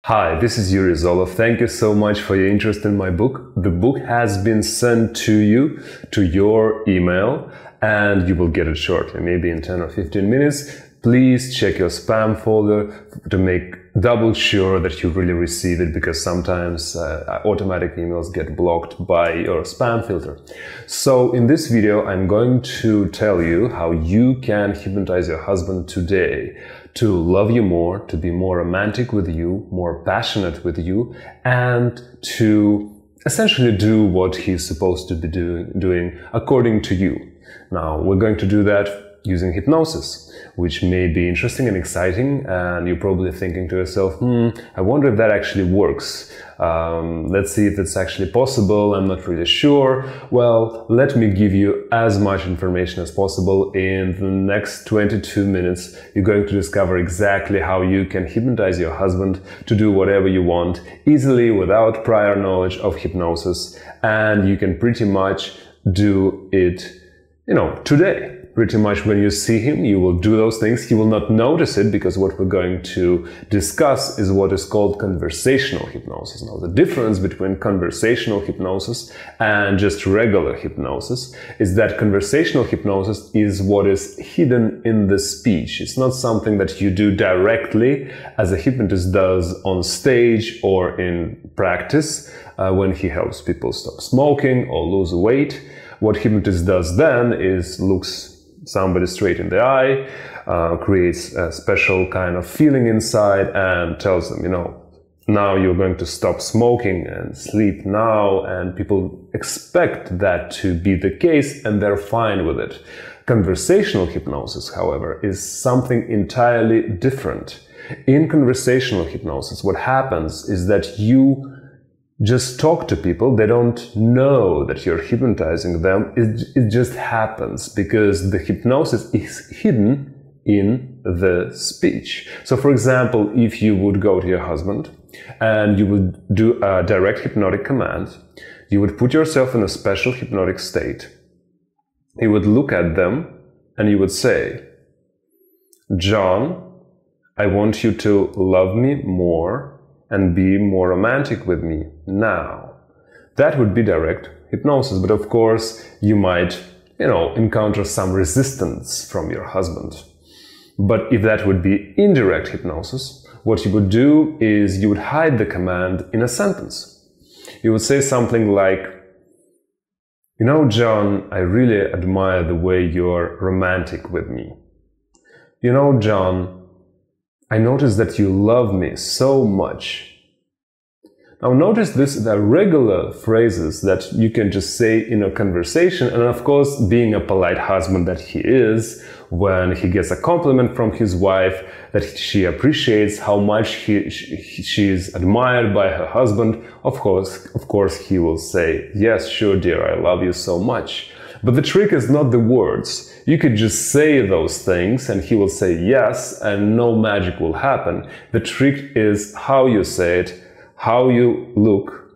Hi, this is Yuri Zolov. Thank you so much for your interest in my book. The book has been sent to you, to your email, and you will get it shortly, maybe in 10 or 15 minutes. Please check your spam folder to make double sure that you really receive it, because sometimes automatic emails get blocked by your spam filter. So in this video, I'm going to tell you how you can hypnotize your husband today to love you more, to be more romantic with you, more passionate with you, and to essentially do what he's supposed to be doing according to you. Now, we're going to do that using hypnosis, which may be interesting and exciting, and you're probably thinking to yourself, I wonder if that actually works. Let's see if it's actually possible. I'm not really sure. Well, let me give you as much information as possible. In the next 22 minutes, you're going to discover exactly how you can hypnotize your husband to do whatever you want easily without prior knowledge of hypnosis, and you can pretty much do it, today. Pretty much when you see him, you will do those things. He will not notice it, because what we're going to discuss is what is called conversational hypnosis. Now, the difference between conversational hypnosis and just regular hypnosis is that conversational hypnosis is what is hidden in the speech. It's not something that you do directly, as a hypnotist does on stage or in practice when he helps people stop smoking or lose weight. What hypnotist does then is looks somebody straight in the eye, creates a special kind of feeling inside and tells them, now you're going to stop smoking and sleep now, and people expect that to be the case and they're fine with it. Conversational hypnosis, however, is something entirely different. In conversational hypnosis, what happens is that you just talk to people. They don't know that you're hypnotizing them. It just happens because the hypnosis is hidden in the speech. So, for example, if you would go to your husband and you would do a direct hypnotic command, you would put yourself in a special hypnotic state. You would look at them and you would say, John, I want you to love me more and be more romantic with me now. That would be direct hypnosis, but of course you might, encounter some resistance from your husband. But if that would be indirect hypnosis, what you would do is you would hide the command in a sentence. You would say something like, John, I really admire the way you're romantic with me. John, I notice that you love me so much. Now notice this, are regular phrases that you can just say in a conversation, and of course, being a polite husband that he is, when he gets a compliment from his wife that she appreciates how much she is admired by her husband, of course he will say, yes, sure dear, I love you so much. But the trick is not the words. You could just say those things and he will say yes, and no magic will happen. The trick is how you say it, how you look,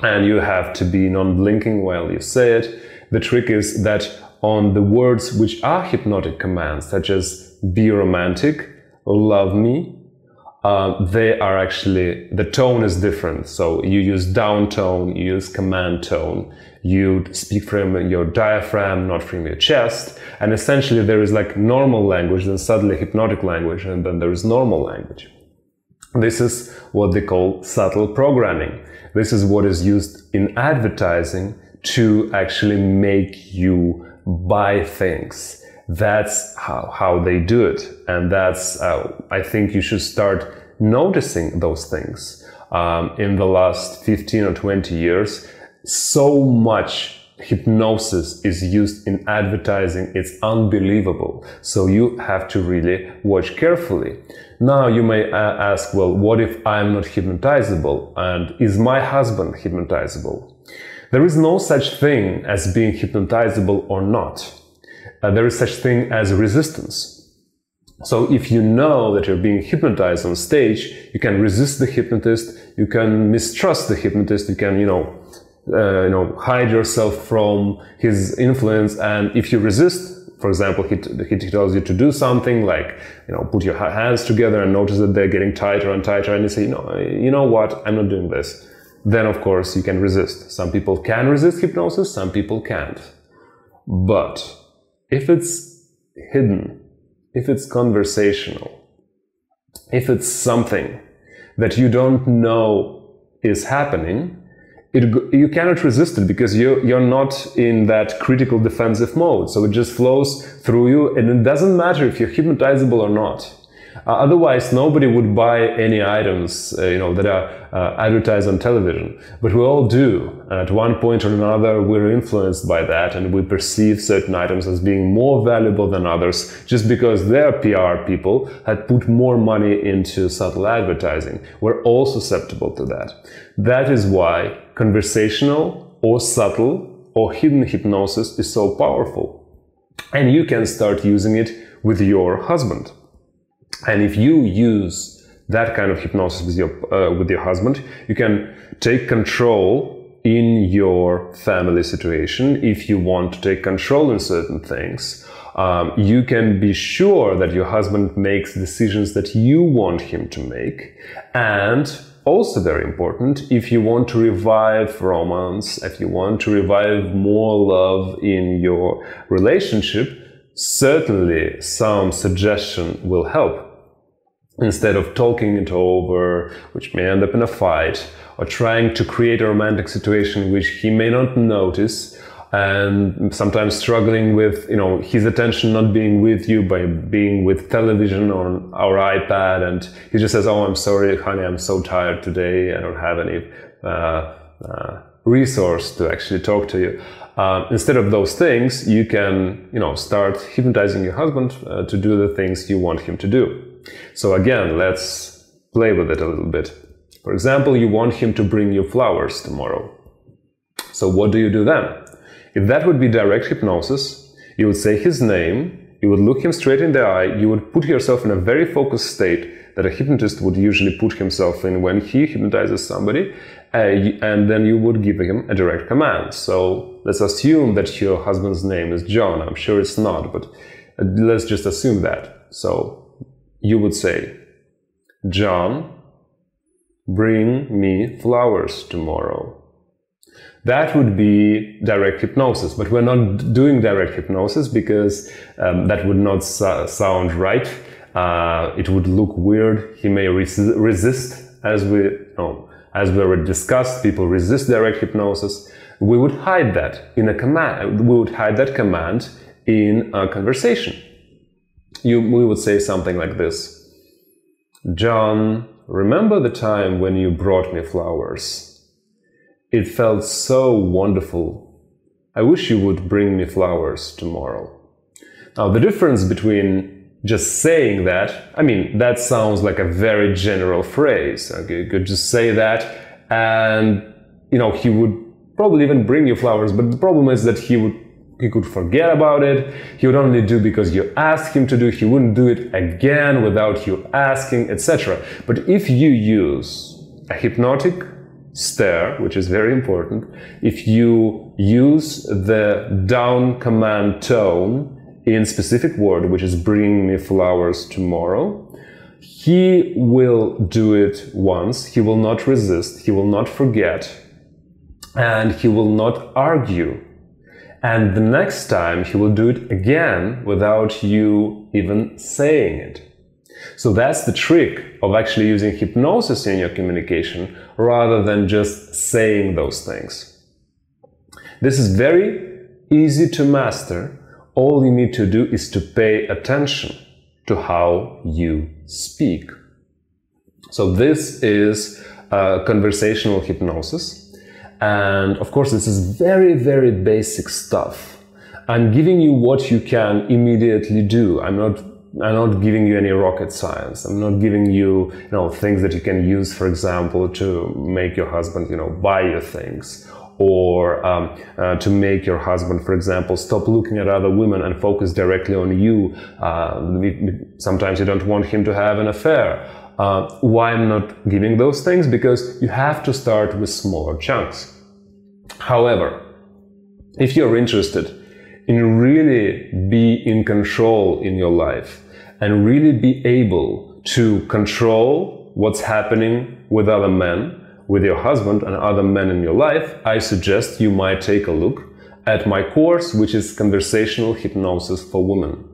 and you have to be non-blinking while you say it. The trick is that on the words which are hypnotic commands, such as be romantic, love me, they are actually, the tone is different. So you use down tone, you use command tone, you speak from your diaphragm, not from your chest. And essentially there is like normal language, then suddenly hypnotic language, and then there is normal language. This is what they call subtle programming. This is what is used in advertising to actually make you buy things. That's how they do it. And that's, I think you should start noticing those things. In the last 15 or 20 years, so much hypnosis is used in advertising. It's unbelievable. So you have to really watch carefully. Now you may ask, well, what if I'm not hypnotizable? And is my husband hypnotizable? There is no such thing as being hypnotizable or not. There is such thing as resistance. So if you know that you're being hypnotized on stage, you can resist the hypnotist, you can mistrust the hypnotist, you can, hide yourself from his influence, and if you resist, for example, he tells you to do something like, put your hands together and notice that they're getting tighter and tighter, and you say, you know what, I'm not doing this. Then, of course, you can resist. Some people can resist hypnosis, some people can't. But if it's hidden, if it's conversational, if it's something that you don't know is happening, you cannot resist it because you're not in that critical defensive mode. So it just flows through you, and it doesn't matter if you're hypnotizable or not. Otherwise, nobody would buy any items, that are advertised on television. But we all do. And at one point or another, we're influenced by that, and we perceive certain items as being more valuable than others just because their PR people had put more money into subtle advertising. We're all susceptible to that. That is why conversational or subtle or hidden hypnosis is so powerful. And you can start using it with your husband. And if you use that kind of hypnosis with your husband, you can take control in your family situation. If you want to take control in certain things, you can be sure that your husband makes decisions that you want him to make. And also very important, if you want to revive romance, if you want to revive more love in your relationship, certainly some suggestion will help. Instead of talking it over, which may end up in a fight, or trying to create a romantic situation which he may not notice, and sometimes struggling with, his attention not being with you by being with television or iPad, and he just says, "Oh, I'm sorry, honey, I'm so tired today. I don't have any resource to actually talk to you." Instead of those things, you can, start hypnotizing your husband to do the things you want him to do. So again, let's play with it a little bit. For example, you want him to bring you flowers tomorrow. So what do you do then? If that would be direct hypnosis, you would say his name, you would look him straight in the eye, you would put yourself in a very focused state that a hypnotist would usually put himself in when he hypnotizes somebody, and then you would give him a direct command. So let's assume that your husband's name is John. I'm sure it's not, but let's just assume that. So you would say, "John, bring me flowers tomorrow." That would be direct hypnosis, but we're not doing direct hypnosis because that would not sound right. It would look weird. He may resist, as we already discussed. People resist direct hypnosis. We would hide that in a command. We would hide that command in a conversation. We would say something like this: "John, remember the time when you brought me flowers? It felt so wonderful. I wish you would bring me flowers tomorrow." Now, the difference between just saying that, that sounds like a very general phrase. Okay, you could just say that and, he would probably even bring you flowers, but the problem is that he could forget about it. He would only do because you asked him to do. He wouldn't do it again without you asking, etc. But if you use a hypnotic stare, which is very important, if you use the down command tone in specific word, which is "bring me flowers tomorrow," he will do it once. He will not resist. He will not forget. And he will not argue. And the next time he will do it again without you even saying it. So that's the trick of actually using hypnosis in your communication rather than just saying those things. This is very easy to master. All you need to do is to pay attention to how you speak. So this is conversational hypnosis. And of course, this is very, very basic stuff. I'm giving you what you can immediately do. I'm not giving you any rocket science. I'm not giving you, things that you can use, for example, to make your husband, buy you things, or to make your husband, for example, stop looking at other women and focus directly on you. Sometimes you don't want him to have an affair. Why I'm not giving those things? Because you have to start with smaller chunks. However, if you're interested in really be in control in your life and really be able to control what's happening with other men, with your husband and other men in your life, I suggest you might take a look at my course, which is Conversational Hypnosis for Women.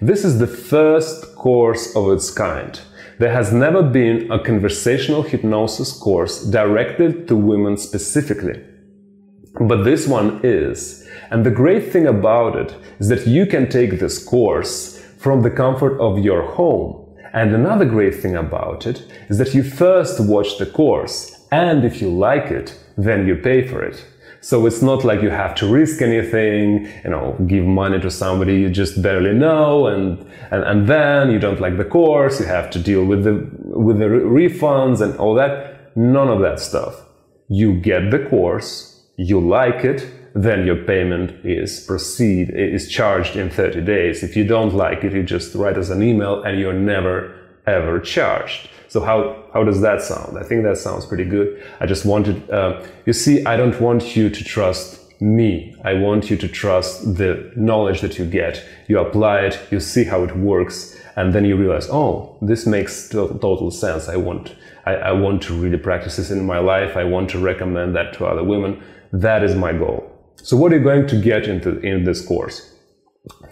This is the first course of its kind. There has never been a conversational hypnosis course directed to women specifically. But this one is. And the great thing about it is that you can take this course from the comfort of your home. And another great thing about it is that you first watch the course, and if you like it, then you pay for it. So it's not like you have to risk anything, give money to somebody you just barely know, and then you don't like the course, you have to deal with the refunds and all that. None of that stuff. You get the course, you like it, then your payment is charged in 30 days. If you don't like it, you just write us an email and you're never ever charged. So how does that sound? I think that sounds pretty good. I just wanted, you see, I don't want you to trust me. I want you to trust the knowledge that you get. You apply it, you see how it works, and then you realize, oh, this makes total sense. I want to really practice this in my life. I want to recommend that to other women. That is my goal. So what are you going to get in this course?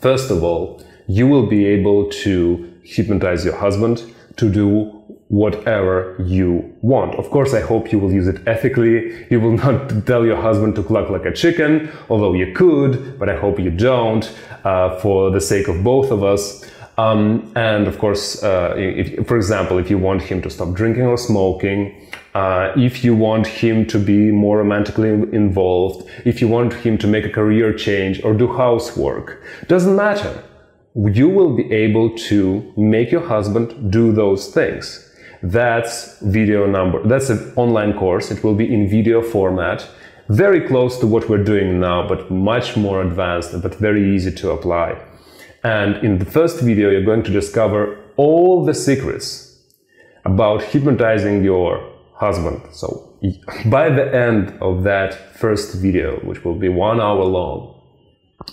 First of all, you will be able to hypnotize your husband to do whatever you want. Of course, I hope you will use it ethically. You will not tell your husband to cluck like a chicken, although you could, but I hope you don't, for the sake of both of us. And of course, for example, if you want him to stop drinking or smoking, if you want him to be more romantically involved, if you want him to make a career change or do housework, doesn't matter. You will be able to make your husband do those things. That's an online course. It will be in video format, very close to what we're doing now, but much more advanced, but very easy to apply. And in the first video, you're going to discover all the secrets about hypnotizing your husband. So by the end of that first video, which will be 1 hour long,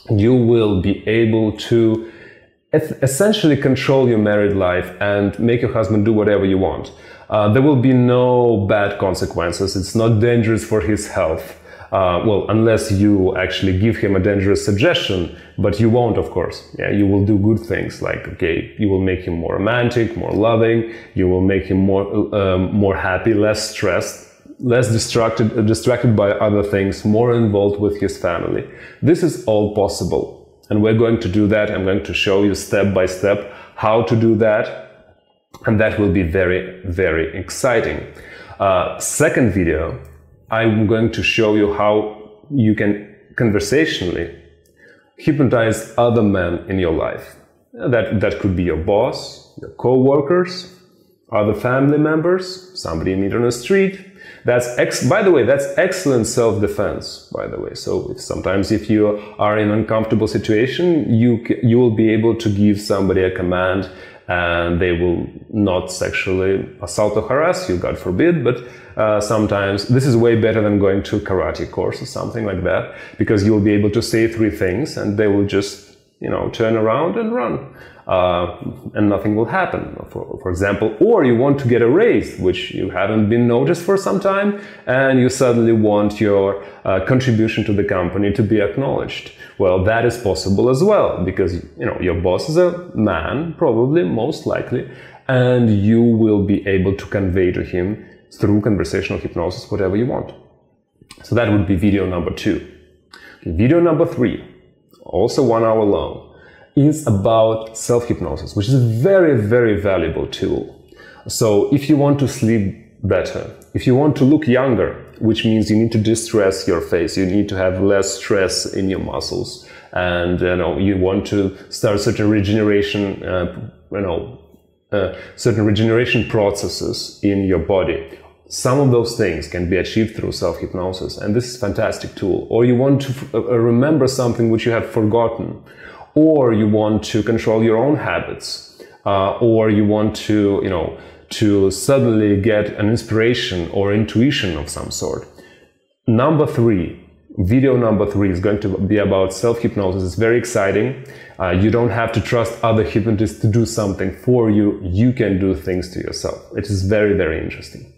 you will be able to essentially control your married life and make your husband do whatever you want. There will be no bad consequences. It's not dangerous for his health. Well, unless you actually give him a dangerous suggestion, but you won't, of course. Yeah, you will do good things like, okay, you will make him more romantic, more loving. You will make him more happy, less stressed, less distracted by other things, more involved with his family. This is all possible. And we're going to do that. I'm going to show you step by step how to do that. And that will be very, very exciting. Second video, I'm going to show you how you can conversationally hypnotize other men in your life. That could be your boss, your co-workers, other family members, somebody you meet on the street. By the way, that's excellent self-defense, by the way. So sometimes if you are in an uncomfortable situation, you will be able to give somebody a command and they will not sexually assault or harass you, God forbid, but sometimes this is way better than going to a karate course or something like that, because you will be able to say 3 things and they will just, turn around and run. And nothing will happen, for example. Or you want to get a raise, which you haven't been noticed for some time, and you suddenly want your contribution to the company to be acknowledged. Well, that is possible as well, because your boss is a man, probably, most likely, and you will be able to convey to him through conversational hypnosis whatever you want. So that would be video number 2. Okay, video number 3, also 1 hour long, is about self-hypnosis, which is a very, very valuable tool. So if you want to sleep better, if you want to look younger, which means you need to distress your face, you need to have less stress in your muscles, and you want to start certain regeneration, certain regeneration processes in your body. Some of those things can be achieved through self-hypnosis, and this is a fantastic tool. Or you want to remember something which you have forgotten, or you want to control your own habits, or you want to suddenly get an inspiration or intuition of some sort. Number 3, Video number 3 is going to be about self-hypnosis. It's very exciting. You don't have to trust other hypnotists to do something for you. You can do things to yourself. It is very, very interesting.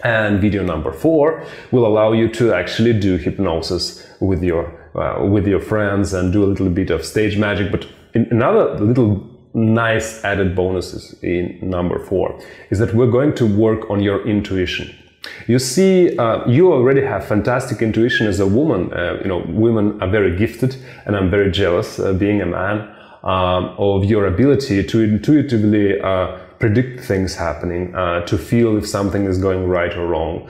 And video number 4 will allow you to actually do hypnosis with your friends and do a little bit of stage magic. But another little nice added bonuses in number 4 is that we're going to work on your intuition. You see, you already have fantastic intuition as a woman. Women are very gifted, and I'm very jealous, being a man, of your ability to intuitively predict things happening, to feel if something is going right or wrong.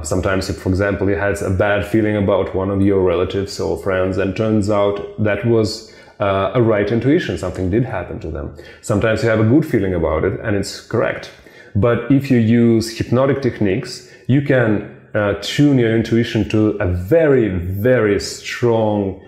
Sometimes if, for example, you had a bad feeling about one of your relatives or friends, and turns out that was a right intuition, something did happen to them. Sometimes you have a good feeling about it, and it's correct. But if you use hypnotic techniques, you can tune your intuition to a very, very strong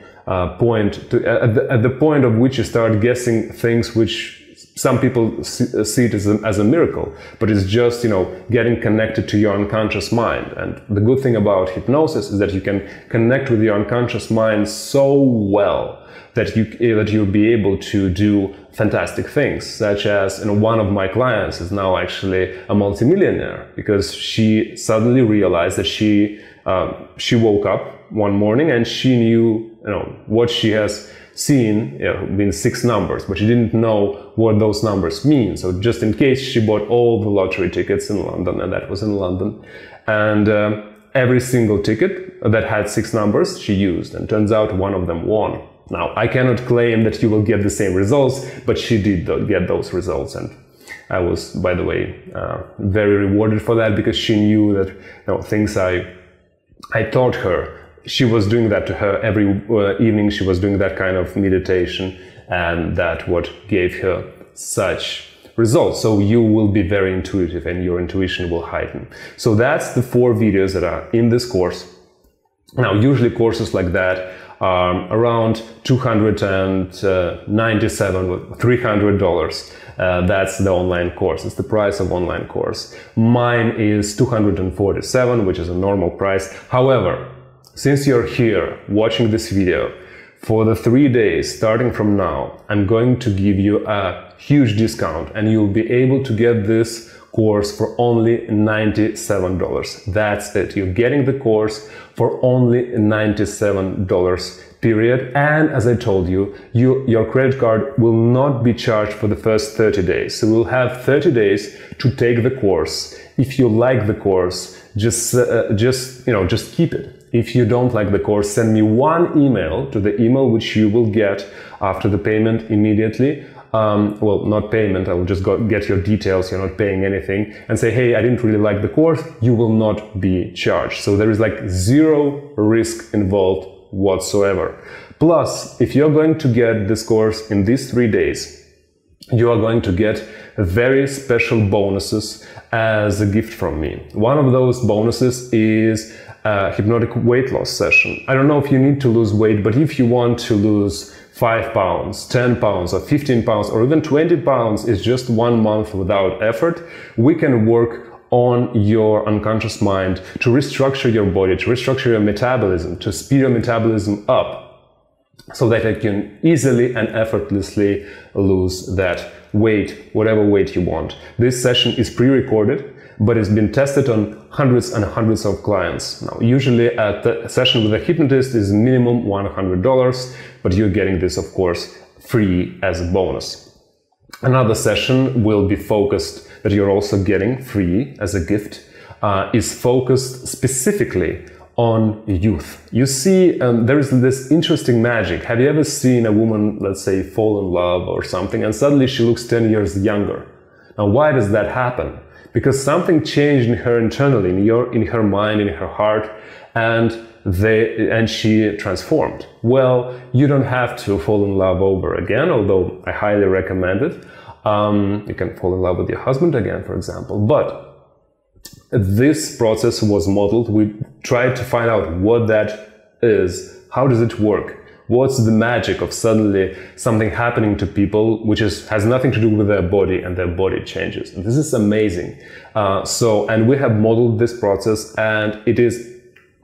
point, at the point of which you start guessing things which some people see it as a miracle, but it's just, getting connected to your unconscious mind. And the good thing about hypnosis is that you can connect with your unconscious mind so well that you'll be able to do fantastic things, such as, one of my clients is now actually a multimillionaire because she suddenly realized that she woke up one morning and she knew, what she has seen, been 6 numbers, but she didn't know what those numbers mean. So just in case, she bought all the lottery tickets in London, and that was in London. And every single ticket that had 6 numbers she used, and turns out one of them won. Now, I cannot claim that you will get the same results, but she did get those results. And I was, by the way, very rewarded for that, because she knew that things I taught her, she was doing that to her every evening. She was doing that kind of meditation, and that what gave her such results. So you will be very intuitive, and your intuition will heighten. So that's the 4 videos that are in this course. Now, usually courses like that are around $297, $300. That's the online course. It's the price of online course. Mine is $247, which is a normal price. However, since you're here watching this video, for the 3 days starting from now, I'm going to give you a huge discount, and you'll be able to get this course for only $97. That's it. You're getting the course for only $97, period. And as I told you, your credit card will not be charged for the first 30 days. So we'll have 30 days to take the course. If you like the course, just keep it. If you don't like the course, send me one email to the email which you will get after the payment immediately. Well, not payment, I will just get your details, you're not paying anything, and say, hey, I didn't really like the course, you will not be charged. So there is like 0 risk involved whatsoever. Plus, if you're going to get this course in these 3 days, you are going to get very special bonuses as a gift from me. One of those bonuses is a hypnotic weight loss session. I don't know if you need to lose weight, but if you want to lose 5 pounds, 10 pounds, or 15 pounds, or even 20 pounds is just 1 month without effort, we can work on your unconscious mind to restructure your body, to restructure your metabolism, to speed your metabolism up, so that you can easily and effortlessly lose that weight, whatever weight you want. This session is pre-recorded, but it's been tested on hundreds and hundreds of clients. Now, usually a session with a hypnotist is minimum $100, but you're getting this, of course, free as a bonus. Another session will be focused, that you're also getting free as a gift, is focused specifically on youth. You see, there is this interesting magic. Have you ever seen a woman, let's say, fall in love or something, and suddenly she looks 10 years younger? Now, why does that happen? Because something changed in her internally, in her mind, in her heart, and she transformed. Well, you don't have to fall in love over again, although I highly recommend it. You can fall in love with your husband again, for example. But this process was modeled. We tried to find out what that is. How does it work? What's the magic of suddenly something happening to people which has nothing to do with their body, and their body changes? And this is amazing. And we have modeled this process, and it is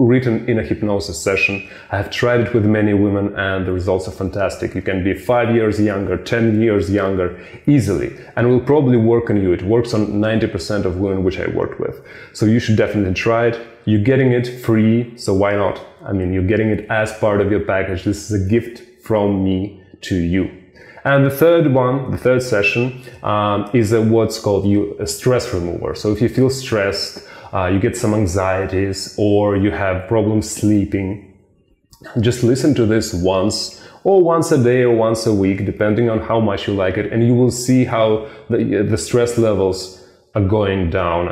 written in a hypnosis session. I have tried it with many women and the results are fantastic. You can be 5 years younger, 10 years younger easily, and it will probably work on you. It works on 90% of women which I worked with. So you should definitely try it. You're getting it free, so why not? I mean, you're getting it as part of your package. This is a gift from me to you. And the third session is what's called a stress remover. So if you feel stressed, you get some anxieties, or you have problems sleeping, just listen to this once a day or once a week, depending on how much you like it, and you will see how the stress levels are going down,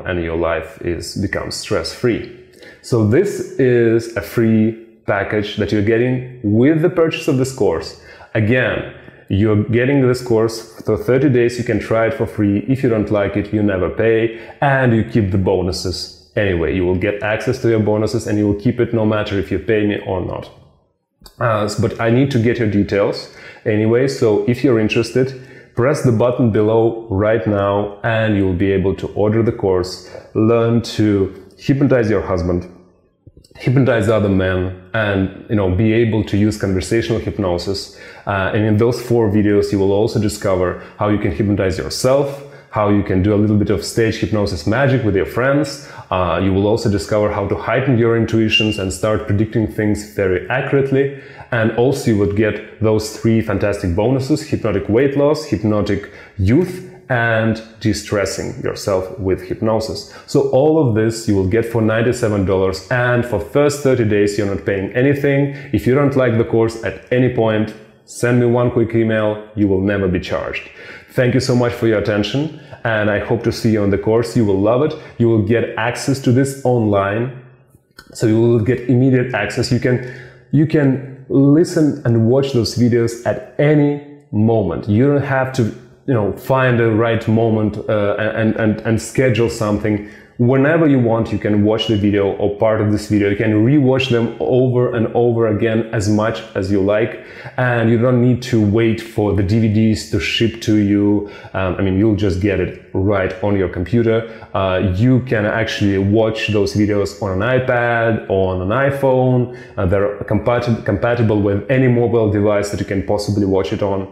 and your life becomes stress-free. So this is a free package that you're getting with the purchase of this course. Again, you're getting this course for 30 days. You can try it for free. If you don't like it, you never pay, and you keep the bonuses anyway. You will get access to your bonuses, and you will keep it no matter if you pay me or not. But I need to get your details anyway, so if you're interested, press the button below right now, and you'll be able to order the course, learn to hypnotize your husband, hypnotize other men, and be able to use conversational hypnosis. And in those 4 videos, you will also discover how you can hypnotize yourself, how you can do a little bit of stage hypnosis magic with your friends. You will also discover how to heighten your intuitions and start predicting things very accurately. And also you would get those 3 fantastic bonuses: hypnotic weight loss, hypnotic youth, and de-stressing yourself with hypnosis. So all of this you will get for $97, and for first 30 days you're not paying anything. If you don't like the course at any point, send me one quick email. You will never be charged. Thank you so much for your attention, and I hope to see you on the course. You will love it. You will get access to this online, so you will get immediate access. You can listen and watch those videos at any moment. You don't have to find the right moment and schedule something. Whenever you want, you can watch the video or part of this video. You can re-watch them over and over again as much as you like, and you don't need to wait for the DVDs to ship to you. You'll just get it right on your computer. You can actually watch those videos on an iPad, on an iPhone. They're compatible with any mobile device that you can possibly watch it on.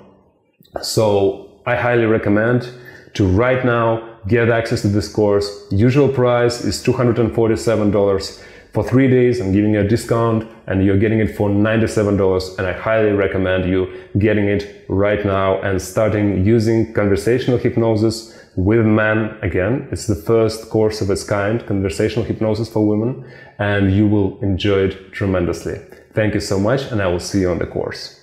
So I highly recommend to right now get access to this course. Usual price is $247. For 3 days, I'm giving you a discount, and you're getting it for $97, and I highly recommend you getting it right now and starting using conversational hypnosis with men. Again, it's the first course of its kind, conversational hypnosis for women, and you will enjoy it tremendously. Thank you so much, and I will see you on the course.